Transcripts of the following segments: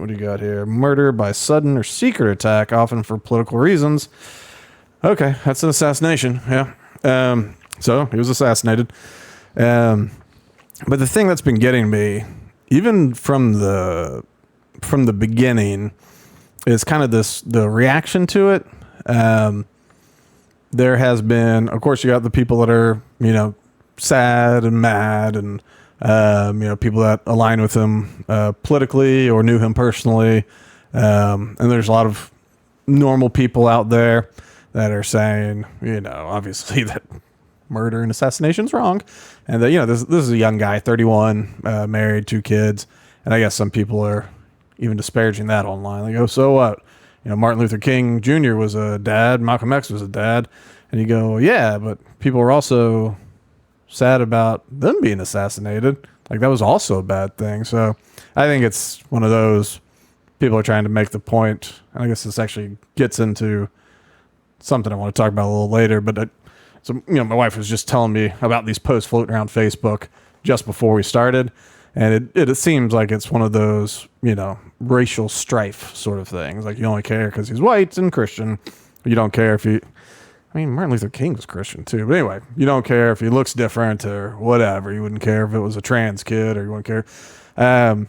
What do you got here? Murder by sudden or secret attack, often for political reasons. Okay, that's an assassination. Yeah. So he was assassinated. But the thing that's been getting me, even from the beginning, is kind of the reaction to it. There has been, of course, you got the people that are, sad and mad, and people that align with him politically or knew him personally. And there's a lot of normal people out there that are saying, obviously that murder and assassination is wrong. And that, this is a young guy, 31, married, 2 kids. And I guess some people are even disparaging that online. They go, so what? Martin Luther King Jr. was a dad. Malcolm X was a dad. And you go, yeah, but people are also sad about them being assassinated. Like, that was also a bad thing. So I think it's one of those people are trying to make the point. And I guess this actually gets into something I want to talk about a little later. But my wife was just telling me about these posts floating around Facebook just before we started. And it seems like it's one of those, racial strife sort of things. Like, you only care because he's white and Christian. You don't care if Martin Luther King was Christian too. But anyway, you don't care if he looks different or whatever. You wouldn't care if it was a trans kid, or you wouldn't care. And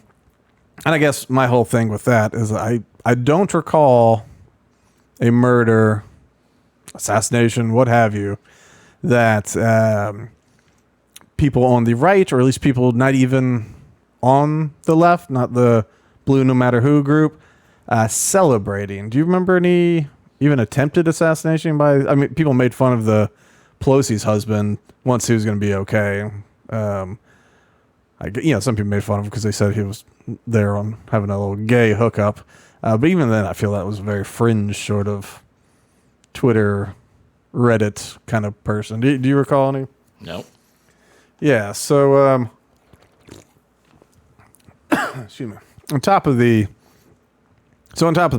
I guess my whole thing with that is I don't recall a murder, assassination, what have you, that people on the right, or at least people not even on the left, not the blue no matter who group, celebrating. Do you remember any even attempted assassination people made fun of the Pelosi's husband once he was going to be okay. Some people made fun of him because they said he was there on having a little gay hookup. But even then, I feel that was a very fringe sort of Twitter, Reddit kind of person. Do you recall any? No. Yeah. So, excuse me. On top of the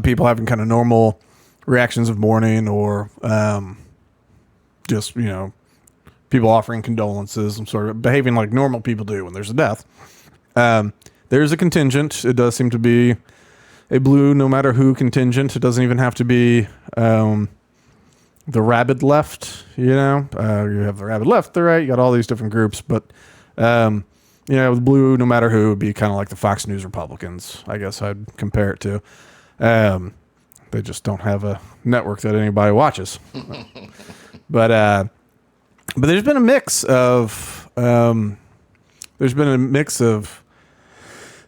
people having kind of normal reactions of mourning, or just people offering condolences and sort of behaving like normal people do when there's a death, there's a contingent. It does seem to be a blue no matter who contingent. It doesn't even have to be the rabid left. You have the rabid left, the right. You got all these different groups, but the blue no matter who would be kind of like the Fox News Republicans, I guess I'd compare it to. They just don't have a network that anybody watches. But there's been a mix of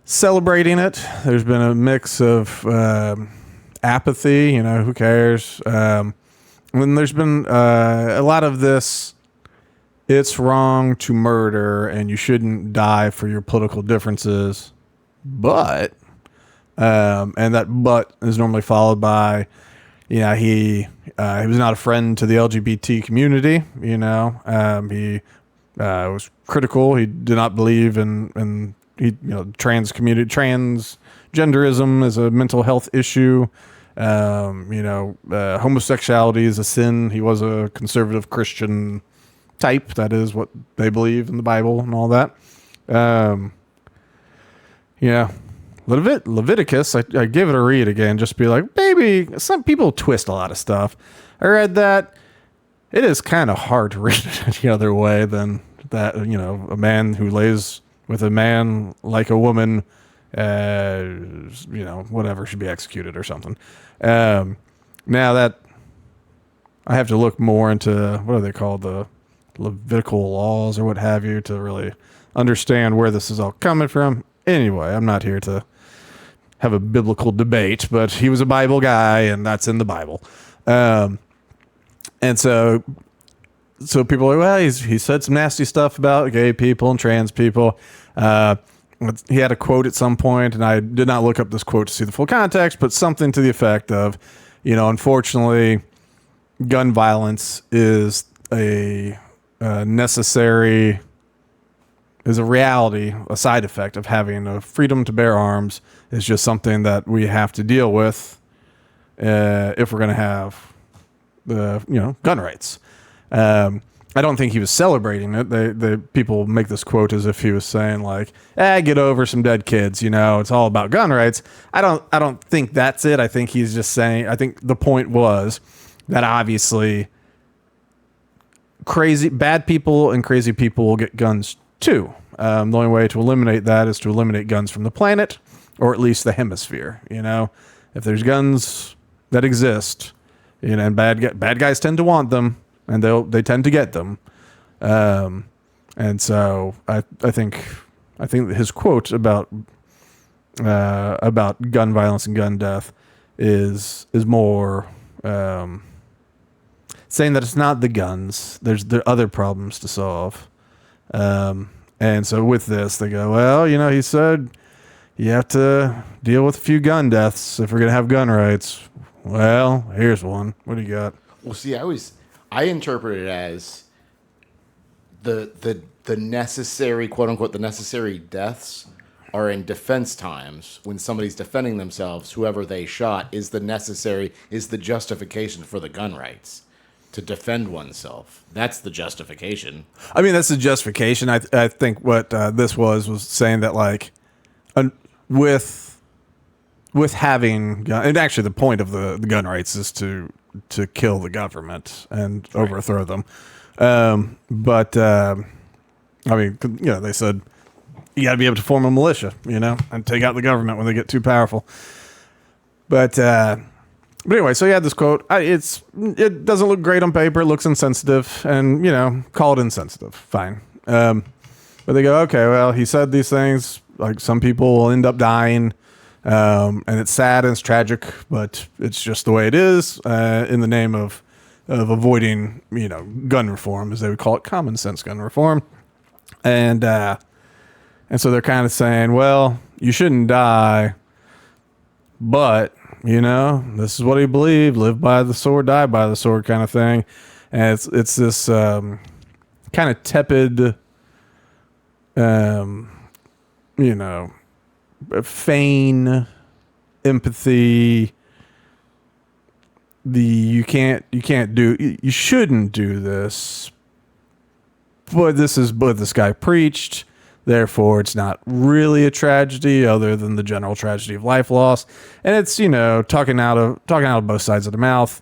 celebrating it. There's been a mix of apathy. Who cares? And there's been a lot of this. It's wrong to murder, and you shouldn't die for your political differences, but. And that but is normally followed by, he was not a friend to the LGBT community. He was critical. He did not believe in transgenderism is a mental health issue. Homosexuality is a sin. He was a conservative Christian type. That is what they believe in the Bible and all that. Leviticus, I gave it a read again, just to be like, maybe some people twist a lot of stuff. I read that. It is kind of hard to read it the other way than that, a man who lays with a man like a woman, whatever, should be executed or something. Now that I have to look more into, what are they called, the Levitical laws or what have you, to really understand where this is all coming from. Anyway, I'm not here to have a biblical debate, but he was a Bible guy, and that's in the Bible. And so people are like, well, he said some nasty stuff about gay people and trans people. He had a quote at some point, and I did not look up this quote to see the full context, but something to the effect of, unfortunately, gun violence is a necessary, is a reality, a side effect of having a freedom to bear arms. Is just something that we have to deal with if we're going to have the gun rights. And I don't think he was celebrating it. They people make this quote as if he was saying like, get over some dead kids, it's all about gun rights. I don't think that's it. I think he's just saying, I think the point was that obviously bad people and crazy people will get guns too. The only way to eliminate that is to eliminate guns from the planet, or at least the hemisphere. If there's guns that exist, and bad guys tend to want them, and they tend to get them. And so I think his quote about gun violence and gun death is more saying that it's not the guns. There are other problems to solve. And so with this, they go, well, he said you have to deal with a few gun deaths if we're going to have gun rights. Well, here's one. What do you got? Well, see, I interpret it as the necessary, quote unquote, the necessary deaths are in defense times when somebody's defending themselves. Whoever they shot is the justification for the gun rights. To defend oneself. That's the justification. I mean, that's the justification. I think what this was saying that, like, with having gun, and actually the point of the gun rights is to kill the government and overthrow them. But I mean, they said you got to be able to form a militia, and take out the government when they get too powerful. But anyway, so you had this quote. It doesn't look great on paper. It looks insensitive, and call it insensitive. Fine. But they go, okay, well, he said these things. Like, some people will end up dying, and it's sad and it's tragic, but it's just the way it is. In the name of avoiding, gun reform, as they would call it, common sense gun reform, and so they're kind of saying, well, you shouldn't die, but this is what he believed: live by the sword, die by the sword, kind of thing. And it's this kind of tepid, feign empathy. You shouldn't do this, but this is what this guy preached. Therefore, it's not really a tragedy other than the general tragedy of life loss. And it's, talking out of both sides of the mouth.